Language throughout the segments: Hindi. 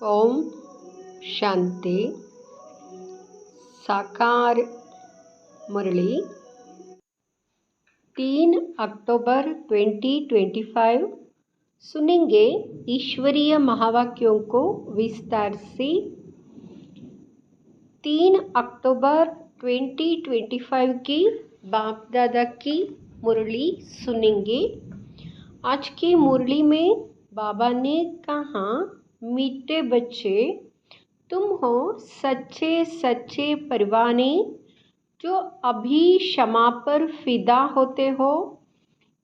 ओम शांति। साकार मुरली 3 अक्टूबर 2025 सुनेंगे ईश्वरीय महावाक्यों को विस्तार से। 3 अक्टूबर 2025 की बाप दादा की मुरली सुनेंगे। आज की मुरली में बाबा ने कहा, मीठे बच्चे, तुम हो सच्चे सच्चे परवाने जो अभी क्षमा पर फिदा होते हो।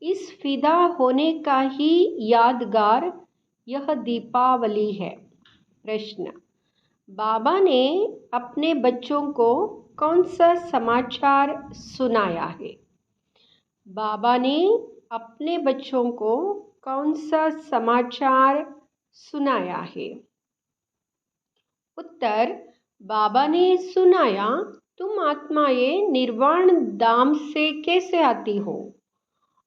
इस फिदा होने का ही यादगार यह दीपावली है। प्रश्न, बाबा ने अपने बच्चों को कौन सा समाचार सुनाया है? बाबा ने अपने बच्चों को कौन सा समाचार सुनाया है? उत्तर, बाबा ने सुनाया, तुम आत्माएं निर्वाण धाम से कैसे आती हो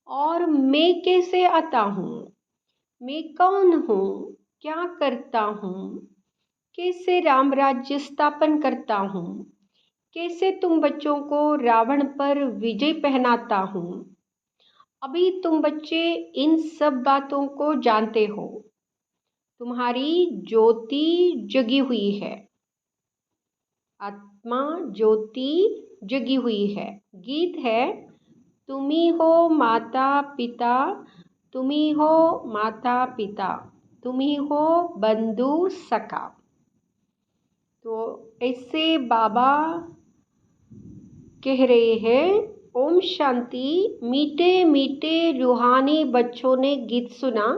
और मैं कैसे आता हूँ। मैं कौन हूँ, क्या करता हूँ, कैसे राम राज्य स्थापन करता हूँ, कैसे तुम बच्चों को रावण पर विजय पहनाता हूँ। अभी तुम बच्चे इन सब बातों को जानते हो। तुम्हारी ज्योति जगी हुई है, आत्मा ज्योति जगी हुई है। गीत है, तुम्ही हो माता पिता, तुम्ही हो माता पिता, तुम्ही हो बंधु सखा। तो ऐसे बाबा कह रहे हैं, ओम शांति। मीठे मीठे रूहानी बच्चों ने गीत सुना।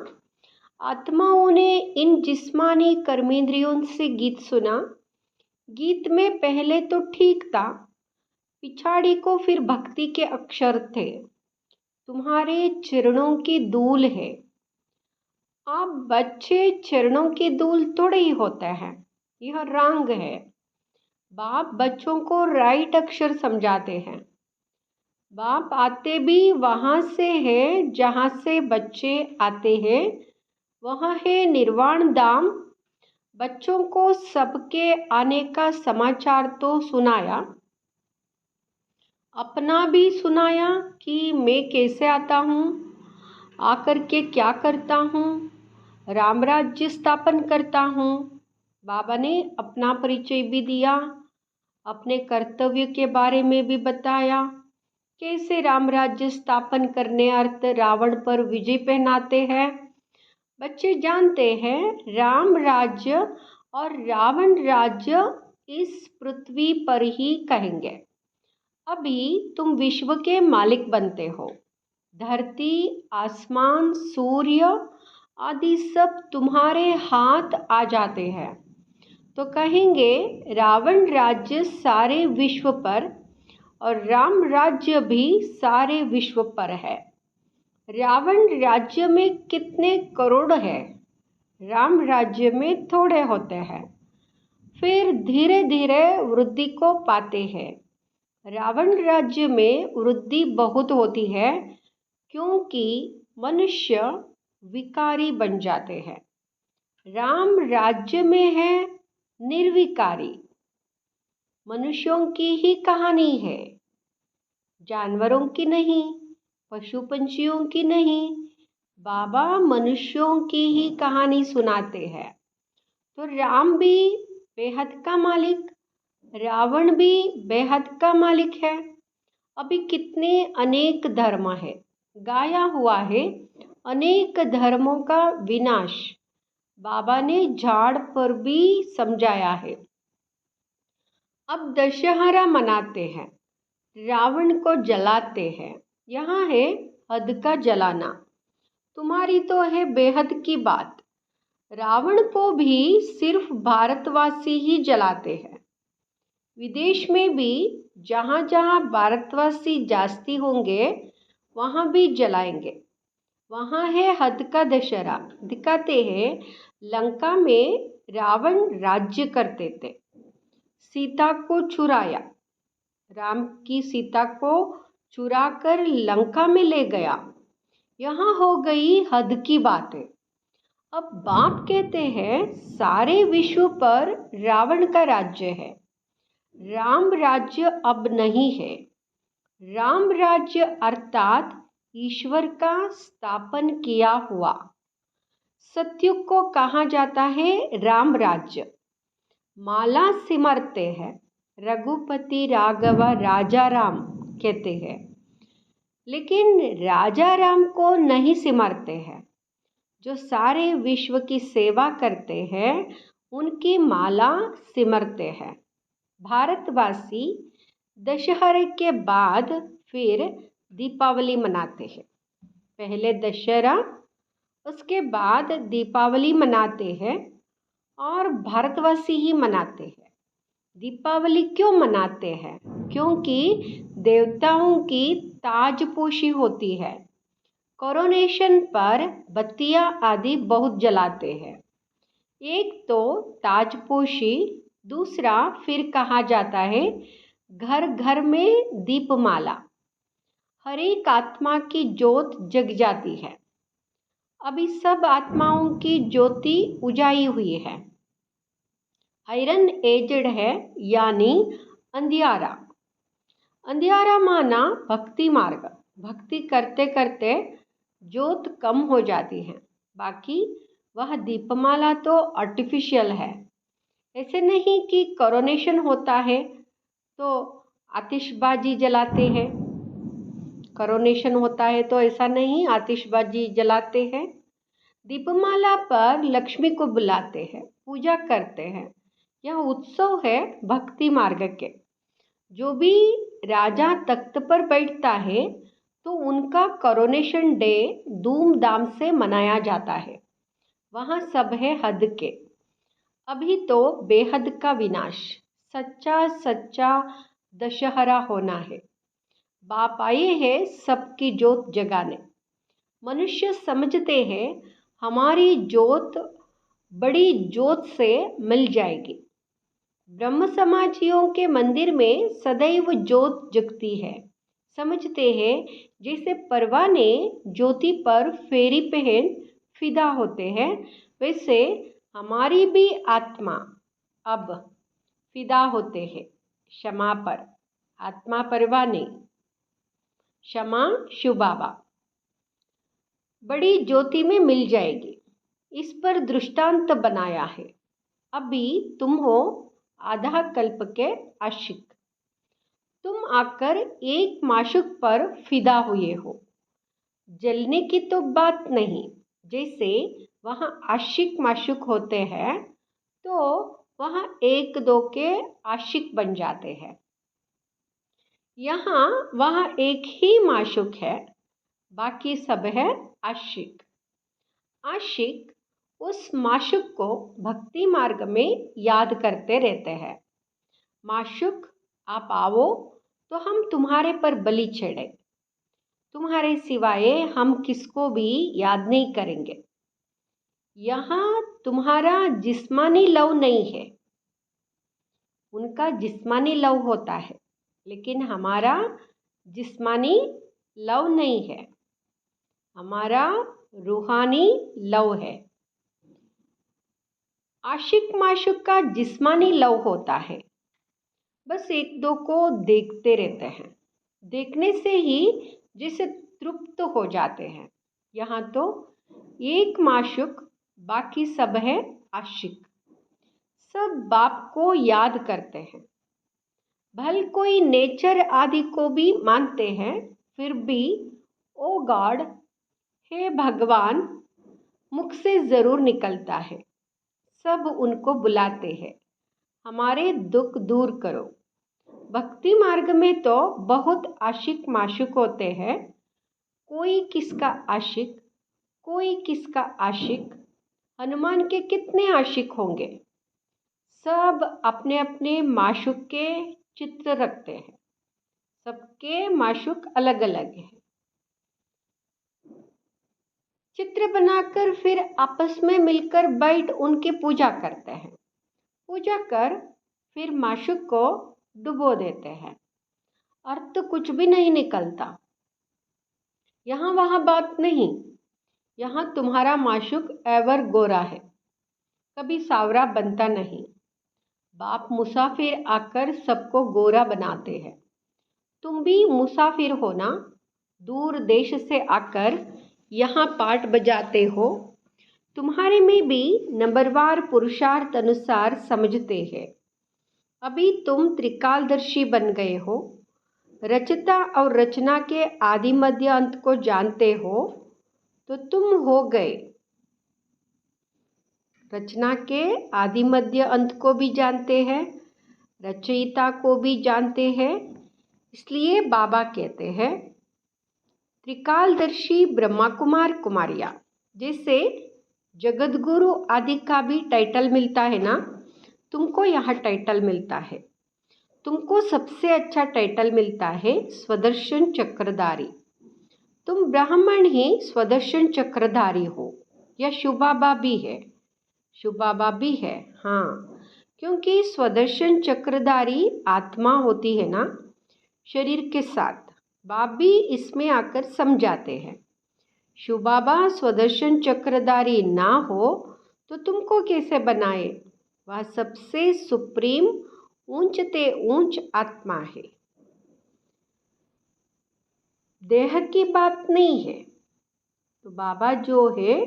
आत्माओं ने इन जिस्मानी कर्मेंद्रियों से गीत सुना। गीत में पहले तो ठीक था, पिछाड़ी को फिर भक्ति के अक्षर थे। तुम्हारे चरणों की धूल है। आप बच्चे चरणों की धूल थोड़े ही होते हैं, यह रंग है। बाप बच्चों को राइट अक्षर समझाते हैं। बाप आते भी वहाँ से है जहाँ से बच्चे आते हैं, वहाँ है निर्वाण धाम। बच्चों को सबके आने का समाचार तो सुनाया, अपना भी सुनाया कि मैं कैसे आता हूँ, आकर के क्या करता हूँ, राम राज्य स्थापन करता हूँ। बाबा ने अपना परिचय भी दिया, अपने कर्तव्य के बारे में भी बताया, कैसे राम राज्य स्थापन करने अर्थ रावण पर विजय पहनाते हैं। बच्चे जानते हैं राम राज्य और रावण राज्य इस पृथ्वी पर ही कहेंगे। अभी तुम विश्व के मालिक बनते हो। धरती, आसमान, सूर्य आदि सब तुम्हारे हाथ आ जाते हैं तो कहेंगे रावण राज्य सारे विश्व पर और राम राज्य भी सारे विश्व पर है। रावण राज्य में कितने करोड़ है, राम राज्य में थोड़े होते हैं। फिर धीरे धीरे वृद्धि को पाते हैं। रावण राज्य में वृद्धि बहुत होती है क्योंकि मनुष्य विकारी बन जाते हैं। राम राज्य में है निर्विकारी। मनुष्यों की ही कहानी है, जानवरों की नहीं, पशु पंछियों की नहीं। बाबा मनुष्यों की ही कहानी सुनाते हैं। तो राम भी बेहद का मालिक, रावण भी बेहद का मालिक है। अभी कितने अनेक धर्म है, गाया हुआ है अनेक धर्मों का विनाश। बाबा ने झाड़ पर भी समझाया है। अब दशहरा मनाते हैं, रावण को जलाते हैं। यहाँ है हद का जलाना। तुम्हारी तो है बेहद की बात। रावण को भी सिर्फ भारतवासी ही जलाते हैं। विदेश में भी जहाँ जहाँ भारतवासी जास्ती होंगे वहाँ भी जलाएंगे। वहाँ है हद का दशहरा। दिखाते हैं लंका में रावण राज्य करते थे, सीता को चुराया, राम की सीता को चुरा कर लंका में ले गया। यहाँ हो गई हद की बातें। अब बाप कहते हैं सारे विश्व पर रावण का राज्य है, राम राज्य अब नहीं है। राम राज्य अर्थात ईश्वर का स्थापन किया हुआ सत्युग को कहा जाता है राम राज्य। माला सिमरते हैं रघुपति राघव राजा राम कहते हैं, लेकिन राजा राम को नहीं सिमरते हैं। जो सारे विश्व की सेवा करते हैं उनकी माला सिमरते हैं। भारतवासी दशहरे के बाद फिर दीपावली मनाते हैं। पहले दशहरा, उसके बाद दीपावली मनाते हैं और भारतवासी ही मनाते हैं। दीपावली क्यों मनाते हैं? क्योंकि देवताओं की ताजपोशी होती है। कोरोनेशन पर बत्तियां आदि बहुत जलाते हैं। एक तो ताजपोशी, दूसरा फिर कहा जाता है घर घर में दीपमाला। हर एक आत्मा की ज्योत जग जाती है। अभी सब आत्माओं की ज्योति उजाई हुई है। आयरन एजड है यानी अंधियारा। अंधियारा माना भक्ति मार्ग। भक्ति करते करते ज्योत कम हो जाती है। बाकी वह दीपमाला तो आर्टिफिशियल है। ऐसे नहीं कि कोरोनेशन होता है तो आतिशबाजी जलाते हैं। कोरोनेशन होता है तो ऐसा नहीं आतिशबाजी जलाते हैं। दीपमाला पर लक्ष्मी को बुलाते हैं, पूजा करते हैं। यह उत्सव है भक्ति मार्ग के। जो भी राजा तख्त पर बैठता है तो उनका कोरोनेशन डे धूमधाम से मनाया जाता है। वहाँ सब है हद के। अभी तो बेहद का विनाश, सच्चा सच्चा दशहरा होना है। बाप आए हैं सबकी ज्योत जगाने। मनुष्य समझते हैं हमारी ज्योत बड़ी ज्योत से मिल जाएगी। ब्रह्म समाजियों के मंदिर में सदैव ज्योत जगती है। समझते हैं जैसे परवाने ज्योति पर फेरी पहन फिदा होते हैं, वैसे हमारी भी आत्मा अब फिदा होते हैं क्षमा पर। आत्मा परवाने, क्षमा शिव बाबा बड़ी ज्योति में मिल जाएगी। इस पर दृष्टांत बनाया है। अभी तुम हो आधा कल्प के आशिक। तुम आकर एक माशुक पर फिदा हुए हो। जलने की तो बात नहीं। जैसे वहाँ आशिक माशुक होते हैं तो वहाँ एक दो के आशिक बन जाते हैं। यहाँ वहाँ एक ही माशुक है, बाकी सब है आशिक। आशिक उस माशुक को भक्ति मार्ग में याद करते रहते हैं। माशुक आप आओ तो हम तुम्हारे पर बलि चढ़े। तुम्हारे सिवाय हम किसको भी याद नहीं करेंगे। यहाँ तुम्हारा जिस्मानी लव नहीं है। उनका जिस्मानी लव होता है, लेकिन हमारा जिस्मानी लव नहीं है। हमारा रूहानी लव है। आशिक माशुक का जिस्मानी लव होता है। बस एक दो को देखते रहते हैं। देखने से ही जिसे तृप्त हो जाते हैं। यहाँ तो एक माशुक, बाकी सब है आशिक। सब बाप को याद करते हैं। भल कोई नेचर आदि को भी मानते हैं, फिर भी ओ गॉड, हे भगवान मुख से ज़रूर निकलता है। सब उनको बुलाते हैं, हमारे दुख दूर करो। भक्ति मार्ग में तो बहुत आशिक माशुक होते हैं। कोई किसका आशिक, कोई किसका आशिक। हनुमान के कितने आशिक होंगे। सब अपने अपने माशुक के चित्र रखते हैं। सबके माशुक अलग अलग हैं। चित्र बनाकर फिर आपस में मिलकर बैठ उनकी पूजा करते हैं। पूजा कर फिर माशुक को डुबो देते हैं। अर्थ कुछ भी नहीं निकलता। यहाँ वहाँ बात नहीं। यहाँ तुम्हारा माशूक एवर गोरा है, कभी सावरा बनता नहीं। बाप मुसाफिर आकर सबको गोरा बनाते हैं। तुम भी मुसाफिर हो ना, दूर देश से आकर यहाँ पाठ बजाते हो। तुम्हारे में भी नंबरवार पुरुषार्थ अनुसार समझते हैं। अभी तुम त्रिकालदर्शी बन गए हो, रचता और रचना के आदि मध्य अंत को जानते हो, तो तुम हो गए। रचना के आदि मध्य अंत को भी जानते हैं, रचयिता को भी जानते हैं। इसलिए बाबा कहते हैं त्रिकालदर्शी ब्रह्मा कुमार कुमारियाँ। जैसे जगतगुरु आदि का भी टाइटल मिलता है ना, तुमको यहाँ टाइटल मिलता है। तुमको सबसे अच्छा टाइटल मिलता है स्वदर्शन चक्रधारी। तुम ब्राह्मण ही स्वदर्शन चक्रधारी हो। यह शुभाबा भी है, शुभाबा भी है, हाँ, क्योंकि स्वदर्शन चक्रधारी आत्मा होती है ना शरीर के साथ। बाप भी इसमें आकर समझाते हैं। शुभाबा स्वदर्शन चक्रधारी ना हो तो तुमको कैसे बनाए? वह सबसे सुप्रीम ऊंचते ऊंच आत्मा है, देह की बात नहीं है। तो बाबा जो है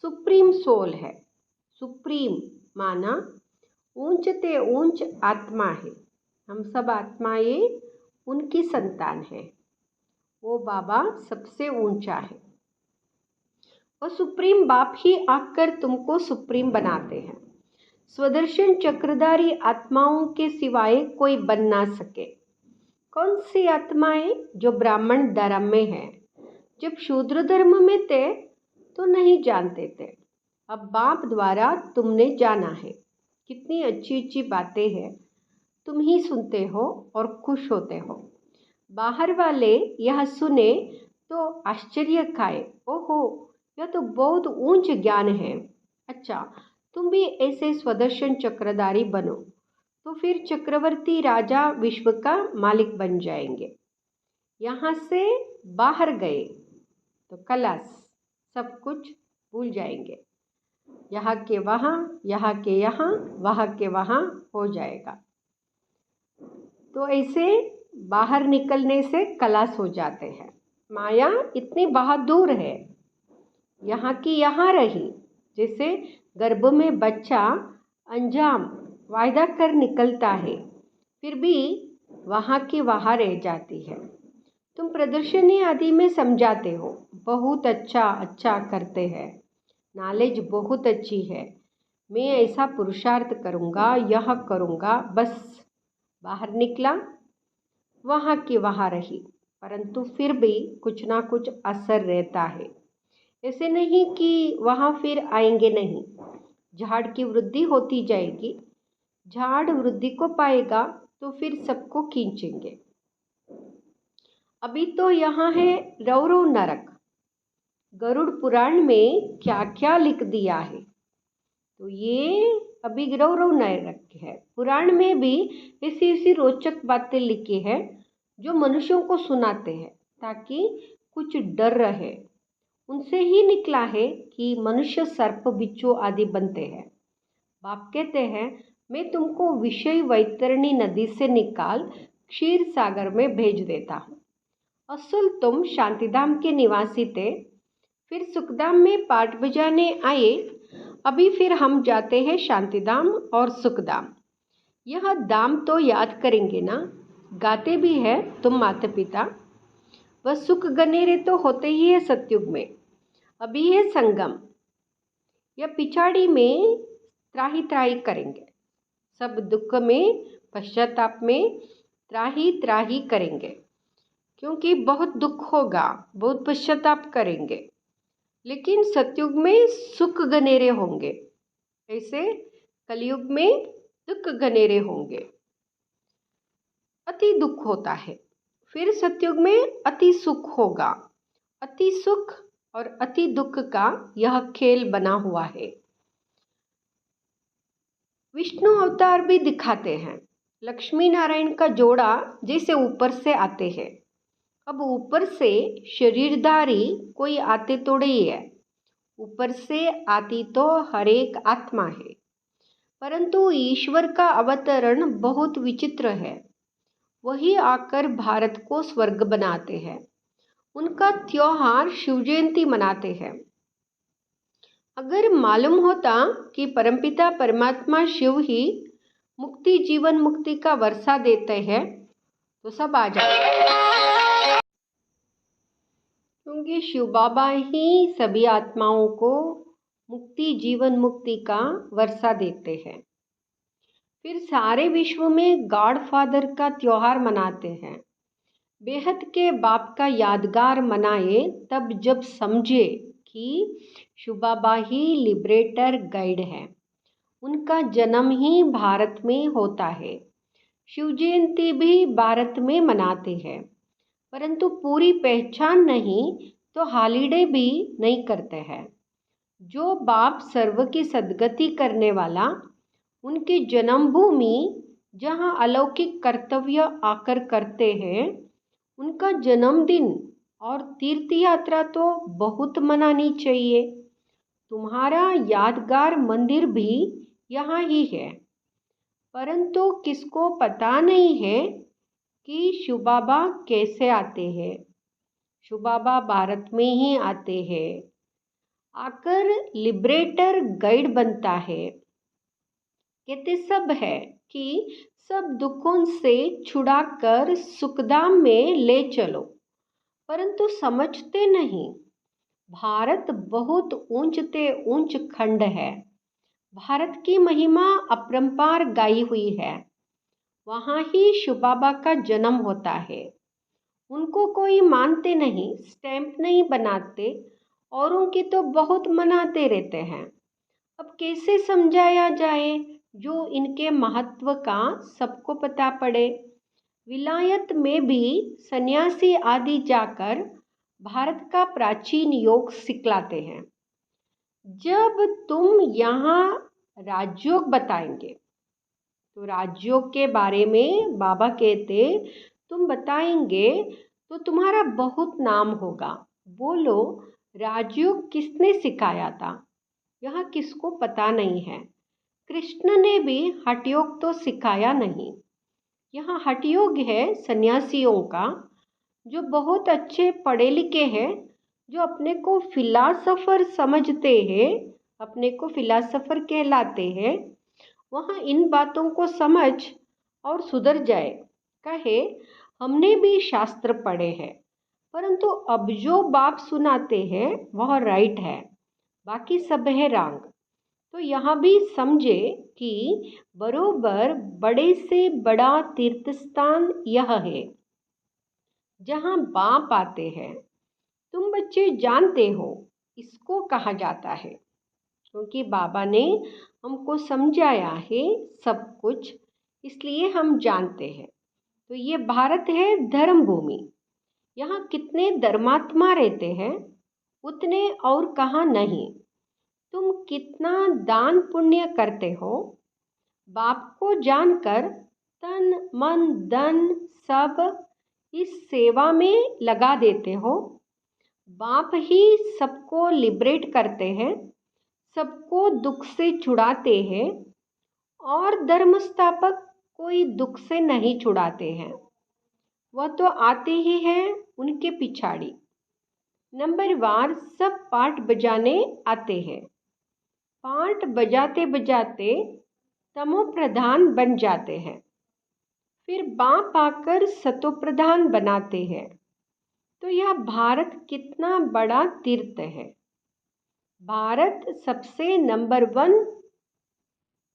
सुप्रीम सोल है। सुप्रीम माना ऊंचते ऊंच आत्मा है। हम सब आत्माएं उनकी संतान है। वो बाबा सबसे ऊंचा है और सुप्रीम बाप ही आकर तुमको सुप्रीम बनाते हैं। स्वदर्शन चक्रधारी आत्माओं के सिवाय कोई बन ना सके। कौन सी आत्माएं? जो ब्राह्मण धर्म में है। जब शूद्र धर्म में थे तो नहीं जानते थे, अब बाप द्वारा तुमने जाना है। कितनी अच्छी अच्छी बातें हैं, तुम ही सुनते हो और खुश होते हो। बाहर वाले यह सुने तो आश्चर्य खाए, ओहो यह तो बहुत ऊंच ज्ञान है। अच्छा, तुम भी ऐसे स्वदर्शन चक्रधारी बनो तो फिर चक्रवर्ती राजा विश्व का मालिक बन जाएंगे। यहाँ से बाहर गए तो खलास, सब कुछ भूल जाएंगे। यहाँ के वहाँ, यहाँ के यहाँ, वहाँ के वहाँ हो जाएगा। तो ऐसे बाहर निकलने से खलास हो जाते हैं। माया इतनी बहादुर है, यहाँ की यहाँ रही। जैसे गर्भ में बच्चा अंजाम वायदा कर निकलता है, फिर भी वहाँ की वहाँ रह जाती है। तुम प्रदर्शनी आदि में समझाते हो, बहुत अच्छा अच्छा करते हैं, नॉलेज बहुत अच्छी है, मैं ऐसा पुरुषार्थ करूँगा, यह करूँगा। बस बाहर निकला, वहाँ की वहाँ रही, परंतु फिर भी कुछ ना कुछ असर रहता है। ऐसे नहीं कि वहाँ फिर आएंगे नहीं। झाड़ की वृद्धि होती जाएगी, झाड़ वृद्धि को पाएगा तो फिर सबको खींचेंगे। अभी तो यहाँ है रौरव नरक। गरुड़ पुराण में क्या क्या लिख दिया है, तो ये अभी रौरव नरक है। पुराण में भी ऐसी ऐसी रोचक बातें लिखी है जो मनुष्यों को सुनाते हैं ताकि कुछ डर रहे। उनसे ही निकला है कि मनुष्य सर्प बिच्छू आदि बनते हैं। बाप कहते हैं मैं तुमको विषय वैतरणी नदी से निकाल क्षीर सागर में भेज देता हूँ। असल तुम शांतिधाम के निवासी थे, फिर सुखधाम में पाठ बजाने आए। अभी फिर हम जाते हैं शांतिधाम और सुखधाम। यह धाम तो याद करेंगे ना, गाते भी है तुम माता पिता। वह सुख गनेरे तो होते ही है सतयुग में, अभी है संगम। या पिछाड़ी में त्राही त्राही करेंगे, सब दुख में पश्चाताप में त्राही त्राही करेंगे, क्योंकि बहुत दुख होगा, बहुत पश्चाताप करेंगे। लेकिन सतयुग में सुख गनेरे होंगे, ऐसे कलयुग में दुख गनेरे होंगे। अति दुख होता है, फिर सतयुग में अति सुख होगा। अति सुख और अति दुख का यह खेल बना हुआ है। विष्णु अवतार भी दिखाते हैं, लक्ष्मी नारायण का जोड़ा जैसे ऊपर से आते हैं। अब ऊपर से शरीरधारी कोई आते थोड़े ही है, ऊपर से आती तो हर एक आत्मा है, परंतु ईश्वर का अवतरण बहुत विचित्र है। वही आकर भारत को स्वर्ग बनाते हैं। उनका त्योहार शिव जयंती मनाते हैं। अगर मालूम होता कि परमपिता परमात्मा शिव ही मुक्ति, जीवन मुक्ति का वर्षा देते हैं, तो सब आ जाते, क्योंकि शिव बाबा ही सभी आत्माओं को मुक्ति, जीवन मुक्ति का वर्षा देते हैं। फिर सारे विश्व में गॉड फादर का त्योहार मनाते हैं। बेहद के बाप का यादगार मनाए तब जब समझे कि शिव बाबा ही लिबरेटर गाइड है। उनका जन्म ही भारत में होता है। शिव जयंती भी भारत में मनाते हैं, परंतु पूरी पहचान नहीं तो हॉलीडे भी नहीं करते हैं। जो बाप सर्व की सद्गति करने वाला, उनकी जन्मभूमि जहाँ अलौकिक कर्तव्य आकर करते हैं, उनका जन्मदिन और तीर्थ यात्रा तो बहुत मनानी चाहिए। तुम्हारा यादगार मंदिर भी यहाँ ही है, परंतु किसको पता नहीं है कि शिव बाबा कैसे आते हैं। शिव बाबा भारत में ही आते हैं, आकर लिबरेटर गाइड बनता है। कहते सब है कि सब दुखों से छुड़ाकर सुखधाम में ले चलो, परंतु समझते नहीं। भारत बहुत ऊंचते ऊंच खंड है। भारत की महिमा अपरंपार गाई हुई है। वहाँ ही शिव बाबा का जन्म होता है। उनको कोई मानते नहीं, स्टैंप नहीं बनाते, औरों की तो बहुत मनाते रहते हैं। अब कैसे समझाया जाए जो इनके महत्व का सबको पता पड़े। विलायत में भी सन्यासी आदि जाकर भारत का प्राचीन योग सिखलाते हैं। जब तुम यहाँ राजयोग बताएंगे, तो राजयोग के बारे में बाबा कहते तुम बताएंगे तो तुम्हारा बहुत नाम होगा। बोलो, राजयोग किसने सिखाया था? यह किसको पता नहीं है। कृष्ण ने भी हठयोग तो सिखाया नहीं। यहाँ हठयोग है सन्यासियों का, जो बहुत अच्छे पढ़े लिखे हैं, जो अपने को फिलासफर समझते हैं, अपने को फिलासफर कहलाते हैं। वहाँ इन बातों को समझ और सुधर जाए, कहे हमने भी शास्त्र पढ़े हैं, परंतु अब जो बाप सुनाते हैं वह राइट है, बाकी सब है रॉन्ग। तो यहाँ भी समझे कि बरोबर बड़े से बड़ा तीर्थ स्थान यह है जहाँ बाप आते हैं। तुम बच्चे जानते हो इसको कहा जाता है, क्योंकि बाबा ने हमको समझाया है सब कुछ, इसलिए हम जानते हैं। तो ये भारत है धर्म भूमि। यहाँ कितने धर्मात्मा रहते हैं, उतने और कहाँ नहीं। तुम कितना दान पुण्य करते हो, बाप को जानकर तन मन धन सब इस सेवा में लगा देते हो। बाप ही सबको लिबरेट करते हैं, सबको दुख से छुड़ाते हैं, और धर्म स्थापक कोई दुख से नहीं छुड़ाते हैं। वह तो आते ही हैं उनके पिछाड़ी। नंबरवार सब पाठ बजाने आते हैं। पाठ बजाते बजाते तमो प्रधान बन जाते हैं। फिर बाप आकर सतो प्रधान बनाते हैं। तो यह भारत कितना बड़ा तीर्थ है। भारत सबसे नंबर 1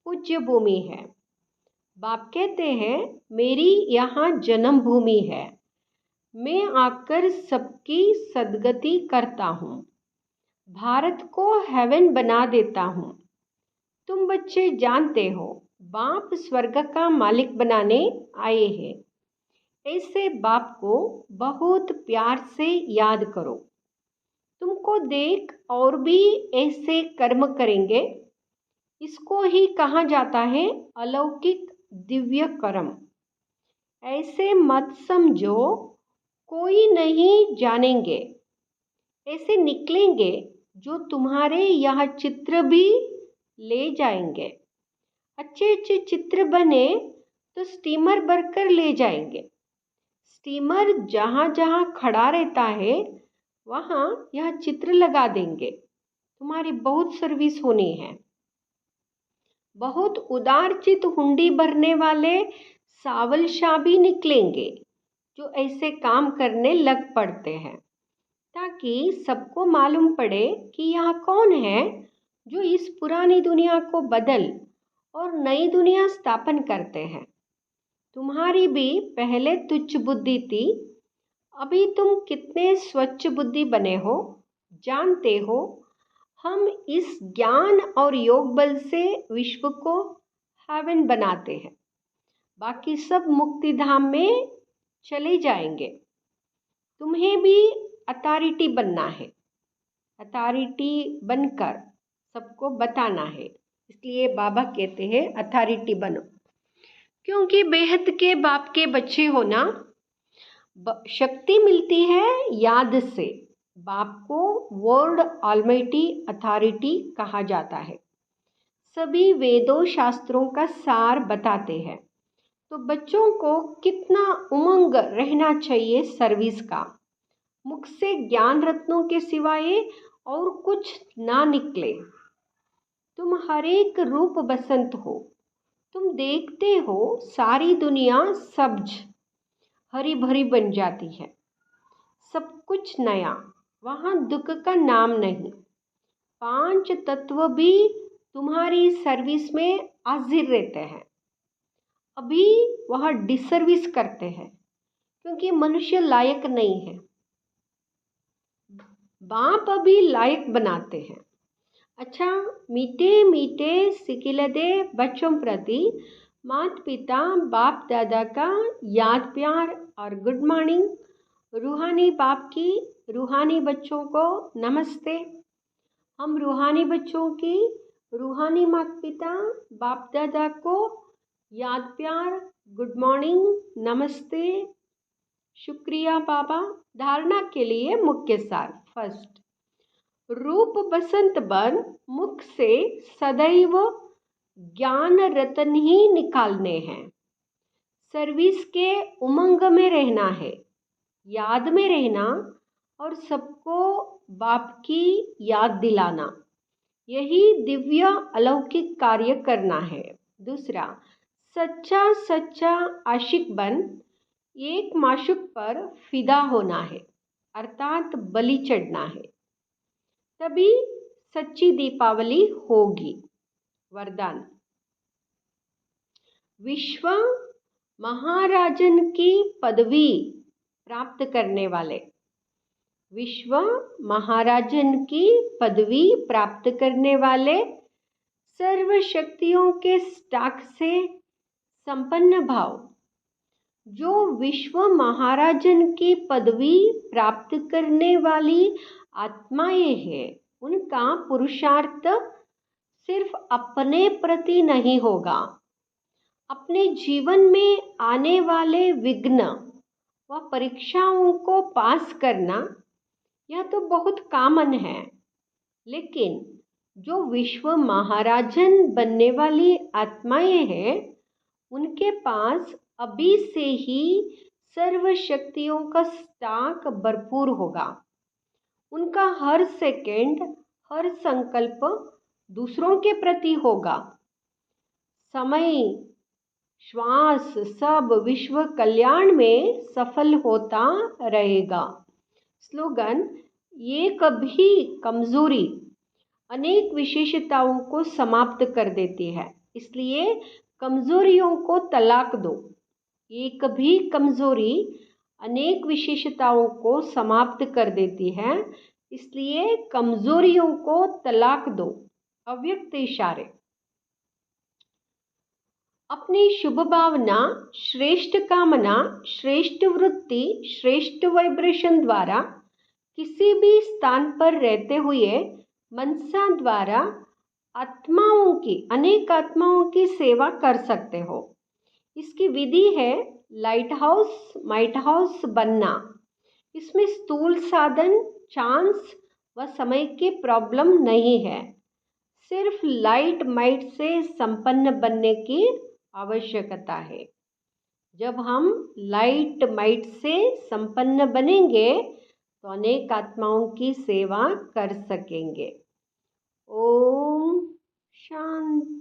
पूज्य भूमि है। बाप कहते हैं मेरी यहाँ जन्मभूमि है। मैं आकर सबकी सद्गति करता हूँ, भारत को हेवन बना देता हूँ। तुम बच्चे जानते हो बाप स्वर्ग का मालिक बनाने आए हैं। ऐसे बाप को बहुत प्यार से याद करो। तुमको देख और भी ऐसे कर्म करेंगे। इसको ही कहा जाता है अलौकिक दिव्य कर्म। ऐसे मत समझो कोई नहीं जानेंगे। ऐसे निकलेंगे जो तुम्हारे यह चित्र भी ले जाएंगे। अच्छे अच्छे चित्र बने तो स्टीमर भरकर ले जाएंगे। स्टीमर जहाँ जहाँ खड़ा रहता है वहाँ यह चित्र लगा देंगे। तुम्हारी बहुत सर्विस होनी है। बहुत उदारचित हुंडी भरने वाले सावल शाह भी निकलेंगे जो ऐसे काम करने लग पड़ते हैं, ताकि सबको मालूम पड़े कि यह कौन है जो इस पुरानी दुनिया को बदल और नई दुनिया स्थापन करते हैं। तुम्हारी भी पहले तुच्छ बुद्धि थी, अभी तुम कितने स्वच्छ बुद्धि बने हो। जानते हो, हम इस ज्ञान और योग बल से विश्व को हेवन बनाते हैं। बाकी सब मुक्ति धाम में चले जाएंगे। तुम्हें भी अथॉरिटी बनना है। अथॉरिटी बनकर सबको बताना है। इसलिए बाबा कहते हैं अथॉरिटी बनो, क्योंकि बेहद के बाप के बच्चे होना शक्ति मिलती है याद से। बाप को वर्ल्ड ऑलमाइटी अथॉरिटी कहा जाता है। सभी वेदों शास्त्रों का सार बताते हैं। तो बच्चों को कितना उमंग रहना चाहिए सर्विस का। मुख से ज्ञान रत्नों के सिवाय और कुछ ना निकले। तुम हर एक रूप बसंत हो। तुम देखते हो सारी दुनिया सब्ज हरी भरी बन जाती है। सब कुछ नया, वहाँ दुख का नाम नहीं। 5 तत्व भी तुम्हारी सर्विस में हाजिर रहते हैं। अभी वह डिसर्विस करते हैं क्योंकि मनुष्य लायक नहीं है। बाप अभी लायक बनाते हैं। अच्छा, मीठे मीठे सिकिलदे बच्चों प्रति माता पिता बाप दादा का याद प्यार और गुड मॉर्निंग। रूहानी बाप की रूहानी बच्चों को नमस्ते। हम रूहानी बच्चों की रूहानी माता पिता बाप दादा को याद प्यार गुड मॉर्निंग नमस्ते शुक्रिया बाबा। धारणा के लिए मुख्य सार। फर्स्ट, रूप बसंत बन मुख से सदैव ज्ञान रतन ही निकालने हैं। सर्विस के उमंग में रहना है, याद में रहना और सबको बाप की याद दिलाना। यही दिव्य अलौकिक कार्य करना है। दूसरा, सच्चा सच्चा आशिक बन एक माशूक पर फिदा होना है, अर्थात बलि चढ़ना है। तभी सच्ची दीपावली होगी। वरदान, विश्व महाराजन की पदवी प्राप्त करने वाले। विश्व महाराजन की पदवी प्राप्त करने वाले सर्व शक्तियों के स्टाक से संपन्न भाव। जो विश्व महाराजन की पदवी प्राप्त करने वाली आत्माएं हैं, उनका पुरुषार्थ सिर्फ अपने प्रति नहीं होगा। अपने जीवन में आने वाले विघ्न व परीक्षाओं को पास करना, यह तो बहुत कॉमन है। लेकिन जो विश्व महाराजन बनने वाली आत्माएं हैं, उनके पास अभी से ही सर्व शक्तियों का स्टॉक भरपूर होगा। उनका हर सेकंड हर संकल्प दूसरों के प्रति होगा। समय श्वास सब विश्व कल्याण में सफल होता रहेगा। स्लोगन, ये कभी कमजोरी अनेक विशेषताओं को समाप्त कर देती है, इसलिए कमजोरियों को तलाक दो। एक भी कमजोरी अनेक विशेषताओं को समाप्त कर देती है, इसलिए कमजोरियों को तलाक दो। अव्यक्त इशारे। अपनी शुभ भावना, श्रेष्ठ कामना, श्रेष्ठ वृत्ति, श्रेष्ठ वाइब्रेशन द्वारा किसी भी स्थान पर रहते हुए मनसा द्वारा आत्माओं की अनेक आत्माओं की सेवा कर सकते हो। इसकी विधि है लाइट हाउस माइट हाउस बनना। इसमें स्थूल साधन, चांस वह समय की प्रॉब्लम नहीं है। सिर्फ लाइट माइट से संपन्न बनने की आवश्यकता है। जब हम लाइट माइट से संपन्न बनेंगे तो अनेक आत्माओं की सेवा कर सकेंगे। ओम शांति।